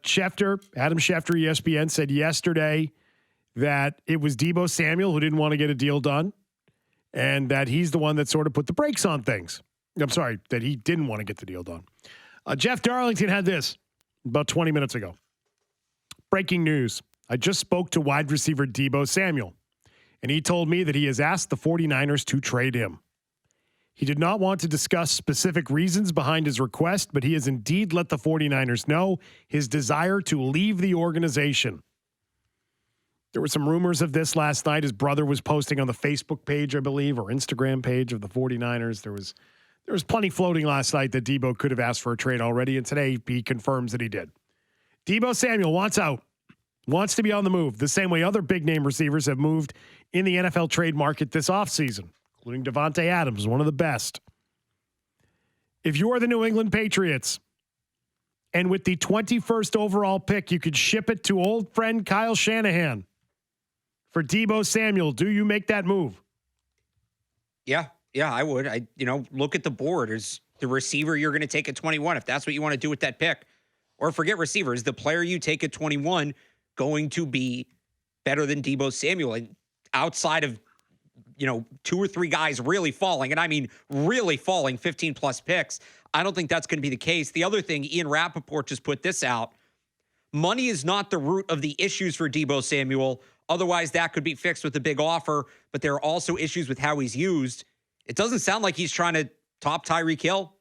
Adam Schefter, ESPN, said yesterday that it was Deebo Samuel who didn't want to get a deal done and that he's the one that sort of put the brakes on things. I'm sorry, that he didn't want to get the deal done. Jeff Darlington had this about 20 minutes ago. Breaking news. I just spoke to wide receiver Deebo Samuel, and he told me that he has asked the 49ers to trade him. He did not want to discuss specific reasons behind his request, but he has indeed let the 49ers know his desire to leave the organization. There were some rumors of this last night. His brother was posting on the Facebook page, I believe, or Instagram page of the 49ers. There was plenty floating last night that Deebo could have asked for a trade already, and today he confirms that he did. Deebo Samuel wants out, wants to be on the move, the same way other big-name receivers have moved in the NFL trade market this offseason, including Devontae Adams, one of the best. If you are the New England Patriots, and with the 21st overall pick, you could ship it to old friend Kyle Shanahan for Deebo Samuel, do you make that move? Yeah, I would. Look at the board. Is the receiver you're going to take at 21, if that's what you want to do with that pick. Or forget receiver. Is the player you take at 21 going to be better than Deebo Samuel? And outside of, 2 or 3 guys really falling, and I mean really falling, 15-plus picks, I don't think that's going to be the case. The other thing, Ian Rappaport just put this out. Money is not the root of the issues for Deebo Samuel. Otherwise, that could be fixed with a big offer, but there are also issues with how he's used. It doesn't sound like he's trying to top Tyreek Hill,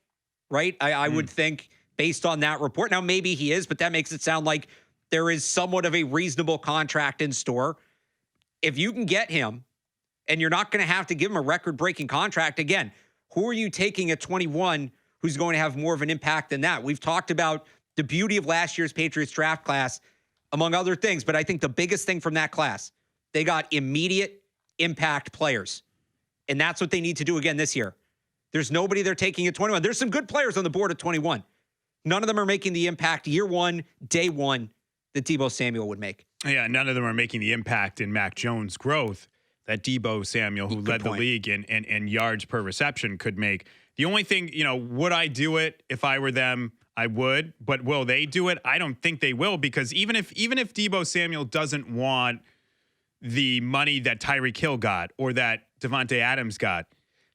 right? I would think based on that report. Now, maybe he is, but that makes it sound like there is somewhat of a reasonable contract in store. If you can get him, and you're not going to have to give him a record-breaking contract, again, who are you taking at 21 who's going to have more of an impact than that? We've talked about the beauty of last year's Patriots draft class, among other things, but I think the biggest thing from that class, they got immediate impact players. And that's what they need to do again this year. There's nobody they're taking at 21. There's some good players on the board at 21. None of them are making the impact year one, day one that Deebo Samuel would make. Yeah, none of them are making the impact in Mac Jones' growth that Deebo Samuel, who led the league in yards per reception, could make. The only thing, would I do it if I were them? I would, but will they do it? I don't think they will, because even if Deebo Samuel doesn't want the money that Tyreek Hill got or that Devontae Adams got,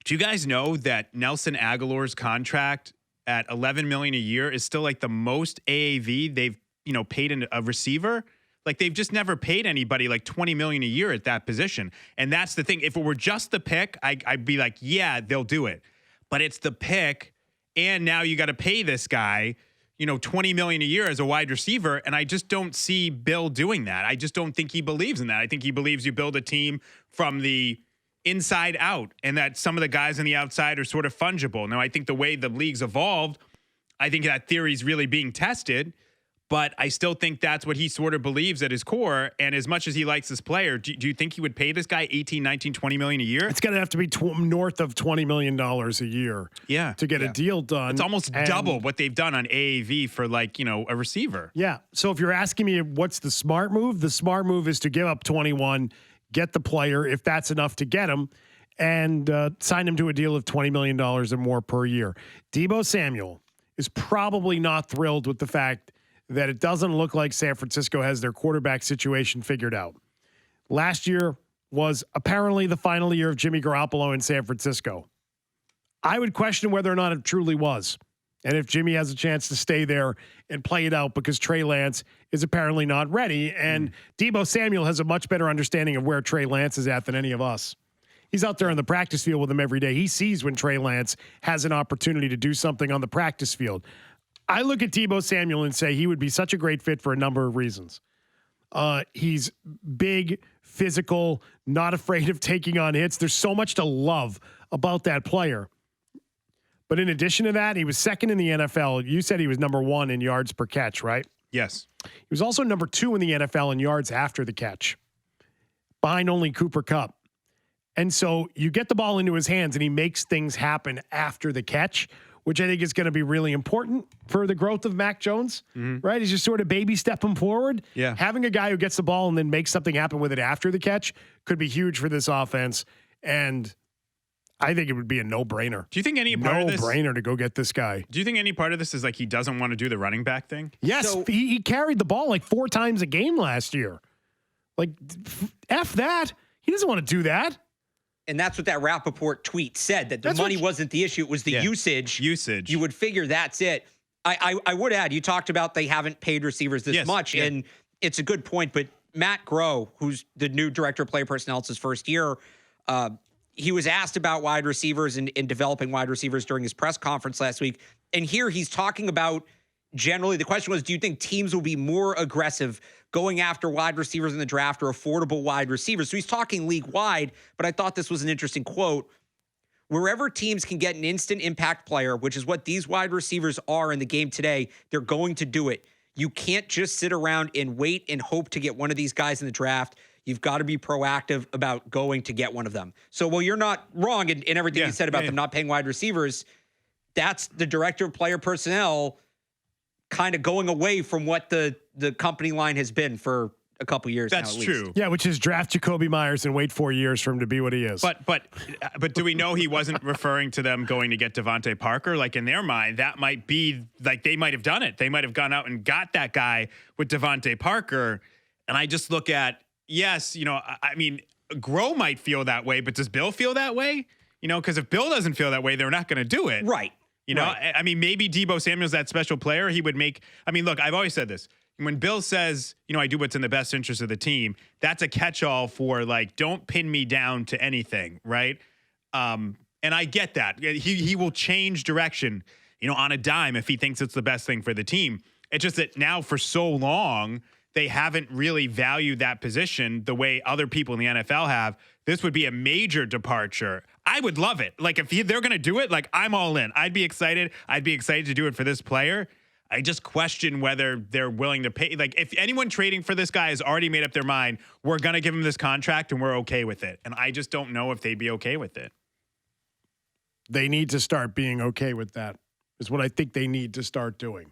do you guys know that Nelson Aguilar's contract at $11 million a year is still like the most AAV they've paid a receiver? Like, they've just never paid anybody like $20 million a year at that position. And that's the thing. If it were just the pick, I'd be like, yeah, they'll do it. But it's the pick, and now you got to pay this guy, $20 million a year as a wide receiver. And I just don't see Bill doing that. I just don't think he believes in that. I think he believes you build a team from the inside out, and that some of the guys on the outside are sort of fungible. Now, I think the way the league's evolved, I think that theory is really being tested. But I still think that's what he sort of believes at his core. And as much as he likes this player, do you think he would pay this guy $18, $19, $20 million a year? It's going to have to be north of $20 million a year to get a deal done. It's almost double what they've done on AAV for a receiver. Yeah. So if you're asking me what's the smart move is to give up 21, get the player, if that's enough to get him, and sign him to a deal of $20 million or more per year. Deebo Samuel is probably not thrilled with the fact that it doesn't look like San Francisco has their quarterback situation figured out. Last year was apparently the final year of Jimmy Garoppolo in San Francisco. I would question whether or not it truly was, and if Jimmy has a chance to stay there and play it out, because Trey Lance is apparently not ready, and Deebo Samuel has a much better understanding of where Trey Lance is at than any of us. He's out there on the practice field with him every day. He sees when Trey Lance has an opportunity to do something on the practice field. I look at Deebo Samuel and say he would be such a great fit for a number of reasons. He's big, physical, not afraid of taking on hits. There's so much to love about that player. But in addition to that, he was second in the NFL. You said he was number 1 in yards per catch, right? Yes. He was also number 2 in the NFL in yards after the catch, behind only Cooper Kupp. And so you get the ball into his hands and he makes things happen after the catch, which I think is going to be really important for the growth of Mac Jones, right? He's just sort of baby stepping forward. Yeah. Having a guy who gets the ball and then makes something happen with it after the catch could be huge for this offense. And I think it would be a no-brainer. Do you think any part of this? No-brainer to go get this guy. Do you think any part of this is like he doesn't want to do the running back thing? Yes, So- he carried the ball like 4 times a game last year. Like, F that. He doesn't want to do that. And that's what that Rappaport tweet said, that the That's money what- wasn't the issue. It was the usage. Usage. You would figure that's it. I would add, you talked about they haven't paid receivers this much, and it's a good point. But Matt Groh, who's the new director of player personnel, it's his first year, he was asked about wide receivers and developing wide receivers during his press conference last week. And here he's talking about generally, the question was, do you think teams will be more aggressive going after wide receivers in the draft or affordable wide receivers? So he's talking league-wide, but I thought this was an interesting quote. Wherever teams can get an instant impact player, which is what these wide receivers are in the game today, they're going to do it. You can't just sit around and wait and hope to get one of these guys in the draft. You've got to be proactive about going to get one of them. So while you're not wrong in everything you said about them not paying wide receivers, that's the director of player personnel kind of going away from what the company line has been for a couple years That's now, at true. least. Yeah, which is draft Jacoby Myers and wait 4 years for him to be what he is. But do we know he wasn't referring to them going to get Devontae Parker? Like in their mind, that might be like they might have done it. They might have gone out and got that guy with Devontae Parker. And I just look at, yes, I mean, Groh might feel that way, but does Bill feel that way? Because if Bill doesn't feel that way, they're not going to do it. Right. Right. I mean, maybe Deebo Samuel's that special player. He would make, I mean, look, I've always said this. When Bill says, I do what's in the best interest of the team, that's a catch-all for like, don't pin me down to anything, right? And I get that. He will change direction, on a dime if he thinks it's the best thing for the team. It's just that now for so long, they haven't really valued that position the way other people in the NFL have. This would be a major departure. I would love it. Like if they're going to do it, like I'm all in. I'd be excited. I'd be excited to do it for this player. I just question whether they're willing to pay. Like if anyone trading for this guy has already made up their mind, we're going to give him this contract and we're okay with it. And I just don't know if they'd be okay with it. They need to start being okay with that, is what I think they need to start doing.